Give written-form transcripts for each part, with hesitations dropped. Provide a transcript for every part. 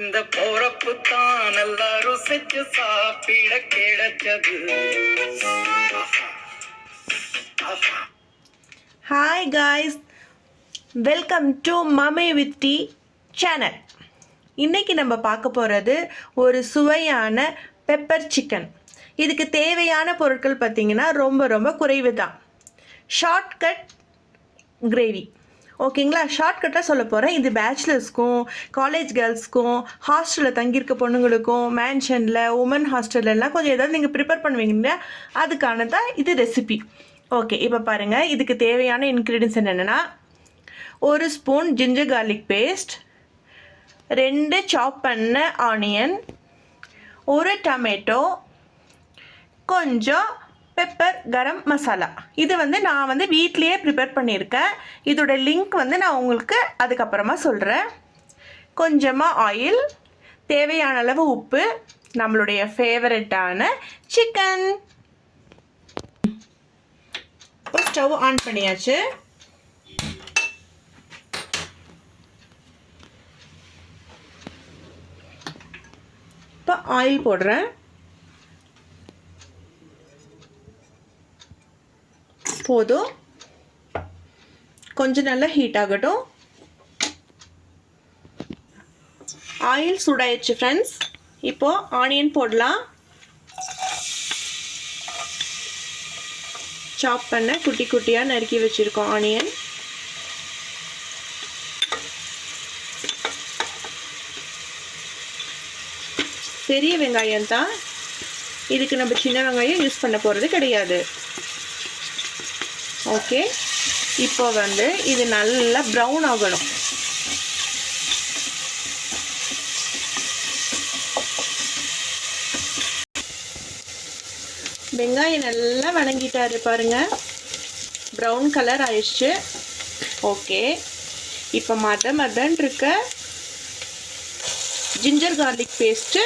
இந்த போறப்பு தான் நல்லா ருசிச்சு சாப்பிட கிடைச்சது. Hi guys, welcome to mummy with tea channel. இன்றைக்கி நம்ம பார்க்க போகிறது ஒரு சுவையான பெப்பர் சிக்கன். இதுக்கு தேவையான பொருட்கள் பார்த்திங்கன்னா ரொம்ப குறைவு தான். ஷார்ட்கட் கிரேவி, ஓகேங்களா? ஷார்ட்கட்டாக சொல்ல போகிறேன். இது பேச்சுலர்ஸ்க்கும், காலேஜ் கேர்ள்ஸ்க்கும், ஹாஸ்டலில் தங்கியிருக்க பொண்ணுங்களுக்கும், மேன்ஷனில், உமன் ஹாஸ்டல்லாம் கொஞ்சம் ஏதாவது நீங்கள் ப்ரிப்பேர் பண்ணுவீங்க இல்லையா, அதுக்கான தான் இது ரெசிபி. ஓகே, இப்போ பாருங்கள். இதுக்கு தேவையான இன்க்ரீடியன்ஸ் என்னென்னா, 1 ஸ்பூன் ஜிஞ்சர் கார்லிக் பேஸ்ட், 2 சாப் பண்ண ஆனியன், 1 டொமேட்டோ, கொஞ்சம் பெப்பர், கரம் மசாலா. இது நான் வீட்லேயே ப்ரிப்பேர் பண்ணியிருக்கேன். இதோட லிங்க் நான் உங்களுக்கு அதுக்கப்புறமா சொல்கிறேன். கொஞ்சமாக ஆயில், தேவையான அளவு உப்பு, நம்மளுடைய ஃபேவரட்டான சிக்கன். ஸ்டவ் ஆன் பண்ணியாச்சு. இப்போ ஆயில் போடுறேன். போதும், கொஞ்சம் நல்லா ஹீட் ஆகட்டும். ஆயில் சூடாயிடுச்சு ஃப்ரெண்ட்ஸ். இப்போது ஆனியன் போடலாம். சாப் பண்ண குட்டி குட்டியாக நறுக்கி வச்சுருக்கோம் ஆனியன். பெரிய வெங்காயம் தான், இதுக்கு நம்ம சின்ன வெங்காயம் யூஸ் பண்ண போகிறது கிடையாது. ஓகே, இப்போ இது நல்லா ப்ரௌன் ஆகணும். வெங்காயம் நல்லா வணங்கிட்டாரு பாருங்க, ப்ரௌன் கலர் ஆயிடுச்சு. ஓகே, இப்போ மதன் இருக்க ஜிஞ்சர் கார்லிக் பேஸ்ட்டு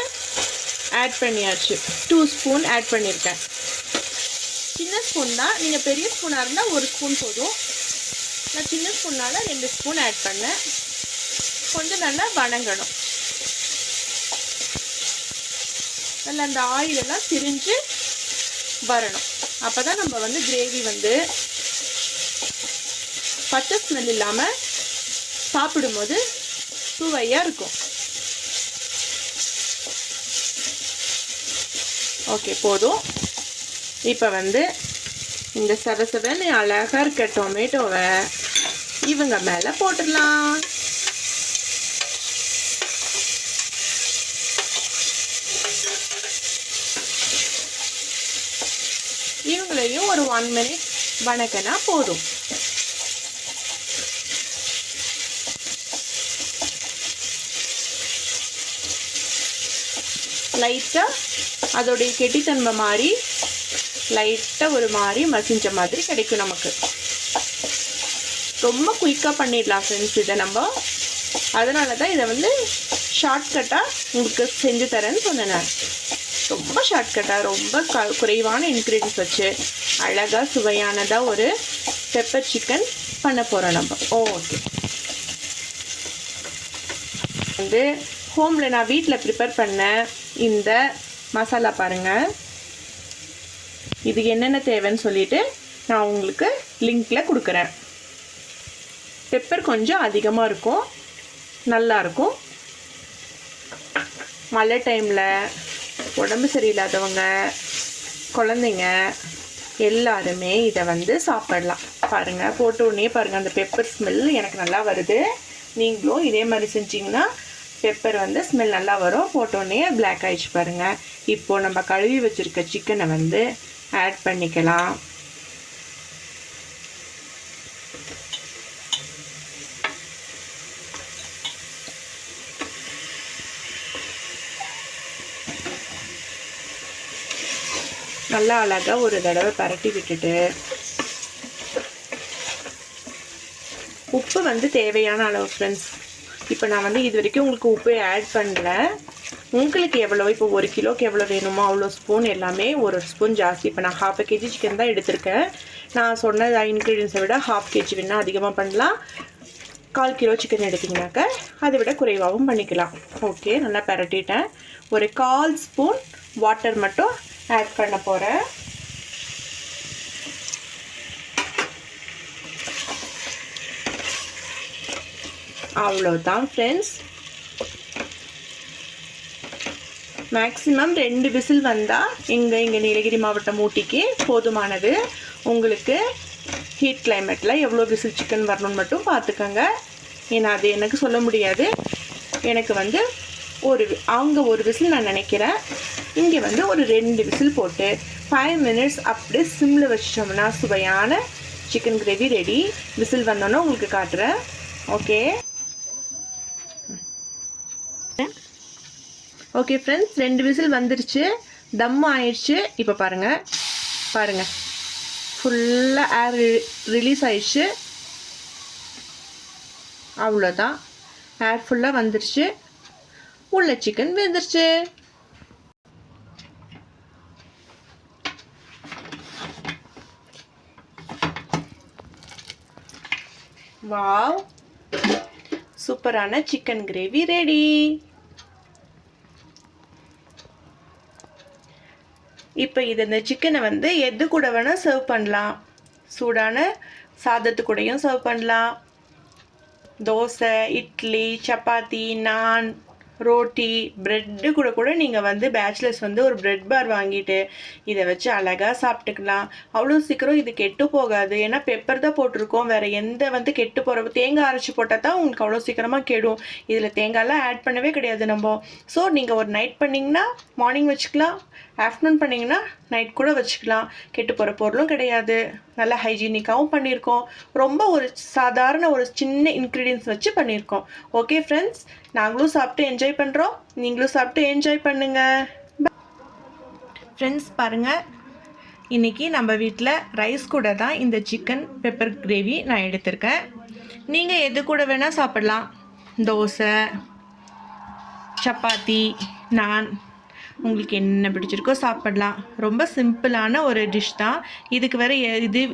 ஆட் பண்ணியாச்சு. 2 ஸ்பூன் ஆட் பண்ணியிருக்கேன். சின்ன ஸ்பூன் தான், நீங்கள் பெரிய ஸ்பூனாக இருந்தால் 1 ஸ்பூன் போதும். நான் சின்ன ஸ்பூனால் 2 ஸ்பூன் ஆட் பண்ணேன். கொஞ்சம் நல்லா வணங்கணும். நல்லா அந்த ஆயிலெல்லாம் திரிஞ்சு வரணும். அப்போ தான் நம்ம கிரேவி பச்சை ஸ்மெல் இல்லாமல் சாப்பிடும்போது சுவையாக இருக்கும். ஓகே, போதும். இப்போ இந்த சதசதன்னு அழகாக இருக்க டொமேட்டோவை இவங்க மேலே போட்டுடலாம். இவங்களையும் ஒரு 1 மினிட் வணக்கினா போதும். லைட்டாக அதோடைய கெட்டித்தன்மை மாதிரி லைட்டாக ஒரு மாதிரி மசிஞ்ச மாதிரி கிடைக்கும் நமக்கு. ரொம்ப குயிக்காக பண்ணிடலாம் ஃப்ரெண்ட்ஸ் இதை நம்ம. அதனால தான் இதை ஷார்ட்கட்டாக உங்களுக்கு செஞ்சு தரேன்னு சொன்னேன். ரொம்ப ஷார்ட்கட்டாக, ரொம்ப குறைவான இன்க்ரீடியன்ஸ் வச்சு அழகாக சுவையானதாக ஒரு பெப்பர் சிக்கன் பண்ண போகிறோம் நம்ம. ஓகே, ஹோமில் நான் வீட்டில் ப்ரிப்பேர் பண்ண இந்த மசாலா பாருங்கள். இது என்னென்ன தேவைன்னு சொல்லிவிட்டு நான் உங்களுக்கு லிங்க்கில் கொடுக்குறேன். பெப்பர் கொஞ்சம் அதிகமாக இருக்கும், நல்லாயிருக்கும். மழை டைமில் உடம்பு சரியில்லாதவங்க, குழந்தைங்க எல்லாருமே இதை சாப்பிடலாம். பாருங்கள், போட்ட உடனே பாருங்கள் அந்த பெப்பர் ஸ்மெல் எனக்கு நல்லா வருது. நீங்களும் இதே மாதிரி செஞ்சிங்கன்னா பெப்பர் ஸ்மெல் நல்லா வரும். போட்டோடனே பிளாக் ஆகிடுச்சு பாருங்கள். இப்போது நம்ம கழுவி வச்சுருக்க சிக்கனை ஆட் பண்ணிக்கலாம். நல்லா அழகாக ஒரு தடவை பரட்டி விட்டுட்டு உப்பு தேவையான அளவு ஃப்ரெண்ட்ஸ். இப்போ நான் இது வரைக்கும் உங்களுக்கு உப்பு ஆட் பண்ணல. உங்களுக்கு எவ்வளோ, இப்போ 1 கிலோக்கு எவ்வளோ வேணுமோ அவ்வளோ ஸ்பூன் எல்லாமே 1 ஸ்பூன் ஜாஸ்தி. இப்போ நான் 1/2 kg சிக்கன் தான் எடுத்திருக்கேன். நான் சொன்ன இன்க்ரீடியன்ஸை விட 1/2 kg வேணால் அதிகமாக பண்ணலாம். 1/4 கிலோ சிக்கன் எடுத்திங்கனாக்கா அதை விட குறைவாகவும் பண்ணிக்கலாம். ஓகே, நல்லா பரட்டிட்டேன். ஒரு 1/4 ஸ்பூன் வாட்டர் மட்டும் ஆட் பண்ண போகிறேன். அவ்வளோதான் ஃப்ரெண்ட்ஸ். மேக்ஸிமம் 2 விசில் வந்தால் இங்கே நீலகிரி மாவட்டம் ஊட்டிக்கு போதுமானது. உங்களுக்கு ஹீட் கிளைமேட்டில் எவ்வளோ விசில் சிக்கன் வரணும்னு மட்டும் பார்த்துக்கோங்க. ஏன்னா அது எனக்கு சொல்ல முடியாது. எனக்கு வந்து அவங்க ஒரு விசில் நான் நினைக்கிறேன். இங்கே வந்து ஒரு 2 விசில் போட்டு 5 மினிட்ஸ் அப்படியே சிம்மில் வச்சிட்டோம்னா சுவையான சிக்கன் கிரேவி ரெடி. விசில் வந்தோன்னே உங்களுக்கு காட்டுறேன். ஓகே ஓகே ஃப்ரெண்ட்ஸ், 2 விசில் வந்துருச்சு, தம் ஆயிடுச்சு. இப்போ பாருங்கள் ஃபுல்லாக ஏர் ரிலீஸ் ஆயிடுச்சு. அவ்வளோதான், ஏர் ஃபுல்லாக வந்துருச்சு. உள்ள சிக்கன் வெந்துருச்சு. வாவ், சூப்பரான சிக்கன் கிரேவி ரெடி. இப்போ இந்த சிக்கனை வந்து எது கூட வேணால் சர்வ் பண்ணலாம். சூடான சாதத்து கூடயும் சர்வ் பண்ணலாம். தோசை, இட்லி, சப்பாத்தி, நான், ரோட்டி, ப்ரெட்டு கூட நீங்கள் வந்து பேச்சுலர்ஸ் வந்து ஒரு ப்ரெட் பார் வாங்கிட்டு இதை வச்சு அழகாக சாப்பிட்டுக்கலாம். அவ்வளோ சீக்கிரம் இது கெட்டு போகாது. ஏன்னா பெப்பர் தான் போட்டிருக்கோம். வேறு எந்த வந்து கெட்டு போகிற தேங்காய் அரைச்சி போட்டால் தான் உங்களுக்கு அவ்வளோ சீக்கிரமாக கெடும். இதில் தேங்காயெலாம் ஆட் பண்ணவே கிடையாது நம்ம. ஸோ நீங்கள் ஒரு நைட் பண்ணிங்கன்னா மார்னிங் வச்சுக்கலாம், ஆஃப்டர்நூன் பண்ணிங்கன்னா நைட் கூட வச்சுக்கலாம். கெட்டு போகிற பொருளும் கிடையாது. நல்லா ஹைஜீனிக்காகவும் பண்ணியிருக்கோம். ரொம்ப ஒரு சாதாரண ஒரு சின்ன இன்க்ரீடியன்ஸ் வச்சு பண்ணியிருக்கோம். ஓகே ஃப்ரெண்ட்ஸ், நாங்களும் சாப்பிட்டு என்ஜாய் பண்ணுறோம், நீங்களும் சாப்பிட்டு என்ஜாய் பண்ணுங்கள். ஃப்ரெண்ட்ஸ் பாருங்கள், இன்றைக்கி நம்ம வீட்டில் ரைஸ் கூட தான் இந்த சிக்கன் பெப்பர் கிரேவி நான் எடுத்திருக்கேன். நீங்கள் எது கூட வேணால் சாப்பிட்லாம். தோசை, சப்பாத்தி, நான், உங்களுக்கு என்ன பிடிச்சிருக்கோ சாப்பிடலாம். ரொம்ப சிம்பிளான ஒரு டிஷ் தான். இதுக்கு வேறு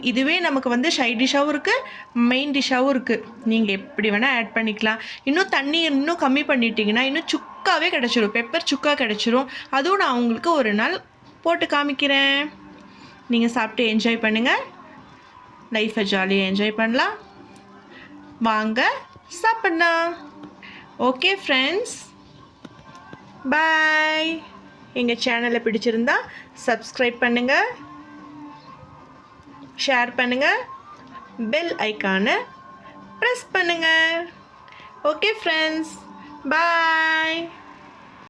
இதுவே நமக்கு வந்து சைட் டிஷ்ஷாகவும் இருக்குது, மெயின் டிஷ்ஷாகவும் இருக்குது. நீங்கள் எப்படி வேணால் ஆட் பண்ணிக்கலாம். இன்னும் தண்ணி இன்னும் கம்மி பண்ணிட்டீங்கன்னா இன்னும் சுக்காவே கிடச்சிரும், பெப்பர் சுக்கா கிடச்சிரும். அதுவும் நான் உங்களுக்கு ஒரு நாள் போட்டு காமிக்கிறேன். நீங்கள் சாப்பிட்டு என்ஜாய் பண்ணுங்கள், லைஃப்பை ஜாலியாக என்ஜாய் பண்ணலாம். வாங்க சாப்பிட்லாம். ஓகே ஃப்ரெண்ட்ஸ், பாய். எங்கள் சேனலை பிடிச்சிருந்தா சப்ஸ்கிரைப் பண்ணுங்கள், ஷேர் பண்ணுங்கள், பெல் ஐக்கானை ப்ரெஸ் பண்ணுங்கள். ஓகே ஃப்ரெண்ட்ஸ், பாய்.